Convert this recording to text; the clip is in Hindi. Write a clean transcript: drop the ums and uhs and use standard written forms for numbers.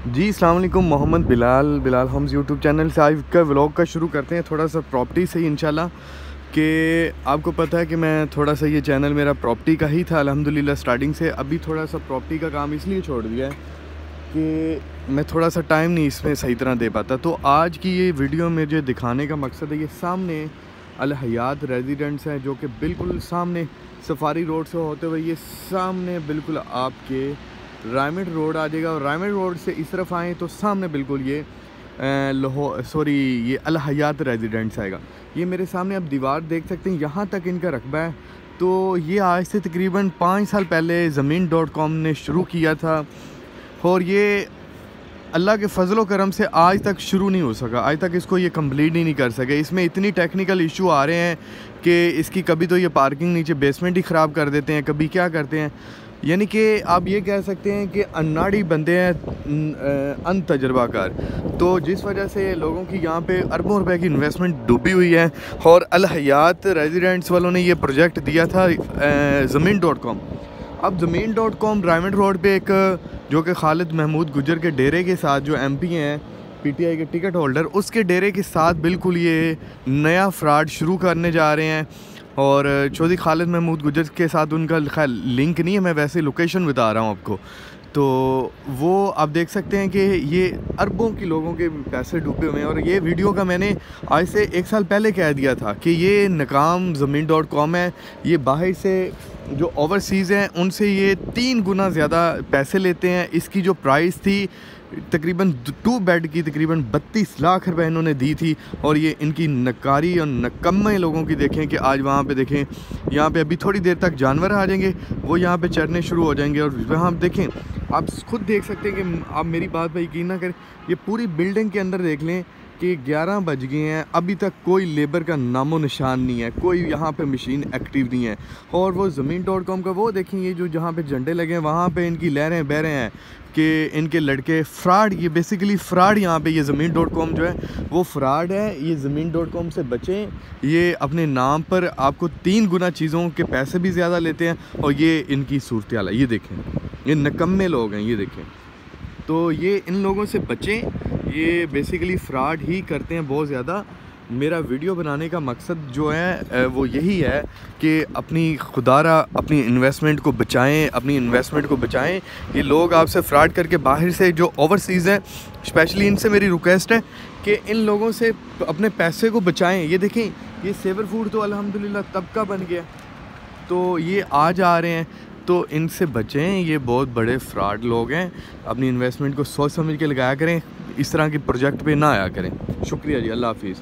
जी अस्सलाम वालेकुम। मोहम्मद बिलाल हम्स यूट्यूब चैनल से आज का व्लॉग का शुरू करते हैं थोड़ा सा प्रॉपर्टी से ही इंशाल्लाह। कि आपको पता है कि मैं थोड़ा सा ये चैनल मेरा प्रॉपर्टी का ही था अल्हम्दुलिल्लाह स्टार्टिंग से। अभी थोड़ा सा प्रॉपर्टी का काम इसलिए छोड़ दिया है कि मैं थोड़ा सा टाइम नहीं इसमें सही तरह दे पाता। तो आज की ये वीडियो मुझे दिखाने का मकसद है, ये सामने अल हयात रेजिडेंट्स है जो कि बिल्कुल सामने सफारी रोड से होते हुए ये सामने बिल्कुल आपके रायमंड रोड आ जाएगा। और रायमंड रोड से इस तरफ आएँ तो सामने बिल्कुल ये ये अल हयात रेजिडेंट्स आएगा। ये मेरे सामने आप दीवार देख सकते हैं, यहाँ तक इनका रकबा है। तो ये आज से तकरीबन 5 साल पहले ज़मीन.com ने शुरू किया था और ये अल्लाह के फजलो करम से आज तक शुरू नहीं हो सका, आज तक इसको ये कंप्लीट ही नहीं कर सके। इसमें इतनी टेक्निकल इशू आ रहे हैं कि इसकी कभी तो ये पार्किंग नीचे बेसमेंट ही ख़राब कर देते हैं, कभी क्या करते हैं। यानी कि आप ये कह सकते हैं कि अनाड़ी बंदे हैं, अनतजर्बाकार। तो जिस वजह से लोगों की यहाँ पे अरबों रुपए की इन्वेस्टमेंट डूबी हुई है। और अल हयात रेजिडेंट्स वालों ने ये प्रोजेक्ट दिया था ज़मीन.com। अब ज़मीन.com रायमंड रोड पे एक जो कि खालिद महमूद गुजर के डेरे के साथ, जो MP हैं PTI के टिकट होल्डर, उसके डेरे के साथ बिल्कुल ये नया फ्रॉड शुरू करने जा रहे हैं। और चौधरी खालिद महमूद गुजर के साथ उनका खैर लिंक नहीं है, मैं वैसे लोकेशन बता रहा हूँ आपको। तो वो आप देख सकते हैं कि ये अरबों की लोगों के पैसे डूबे हुए हैं। और ये वीडियो का मैंने आज से 1 साल पहले कह दिया था कि ये नाकाम ज़मीन.com है। ये बाहर से जो ओवरसीज़ हैं उनसे ये 3 गुना ज़्यादा पैसे लेते हैं। इसकी जो प्राइस थी तकरीबन 2 बेड की तकरीबन 32 लाख रुपए इन्होंने दी थी। और ये इनकी नकारी और नकम्मे लोगों की देखें कि आज वहाँ पे देखें, यहाँ पे अभी थोड़ी देर तक जानवर आ जाएंगे, वो यहाँ पे चरने शुरू हो जाएंगे। और वहाँ देखें, आप खुद देख सकते हैं कि आप मेरी बात पर यकीन ना करें, ये पूरी बिल्डिंग के अंदर देख लें कि 11 बज गए हैं, अभी तक कोई लेबर का नामो निशान नहीं है, कोई यहाँ पे मशीन एक्टिव नहीं है। और वो ज़मीन.com का वो देखें, ये जो जहाँ पे झंडे लगे हैं वहाँ पे इनकी लहरें बह रहे हैं कि इनके लड़के फ्रॉड, ये बेसिकली फ्रॉड, यहाँ पे ये ज़मीन.com जो है वो फ्रॉड है। ये ज़मीन.com से बचें, ये अपने नाम पर आपको 3 गुना चीज़ों के पैसे भी ज़्यादा लेते हैं। और ये इनकी सूरत हाल है, ये देखें, ये नकम्मे लोग हैं, ये देखें। तो ये इन लोगों से बचें, ये बेसिकली फ्रॉड ही करते हैं बहुत ज़्यादा। मेरा वीडियो बनाने का मकसद जो है वो यही है कि अपनी खुदारा अपनी इन्वेस्टमेंट को बचाएं, अपनी इन्वेस्टमेंट को बचाएं। ये लोग आपसे फ्रॉड करके बाहर से जो ओवरसीज़ हैं, स्पेशली इनसे मेरी रिक्वेस्ट है कि इन लोगों से अपने पैसे को बचाएं। ये देखें, ये सेवर फूड तो अल्हम्दुलिल्लाह तब का बन गया, तो ये आज आ रहे हैं, तो इनसे बचें। ये बहुत बड़े फ्रॉड लोग हैं। अपनी इन्वेस्टमेंट को सोच समझ के लगाया करें, इस तरह के प्रोजेक्ट पे ना आया करें। शुक्रिया जी, अल्लाह हाफिज़।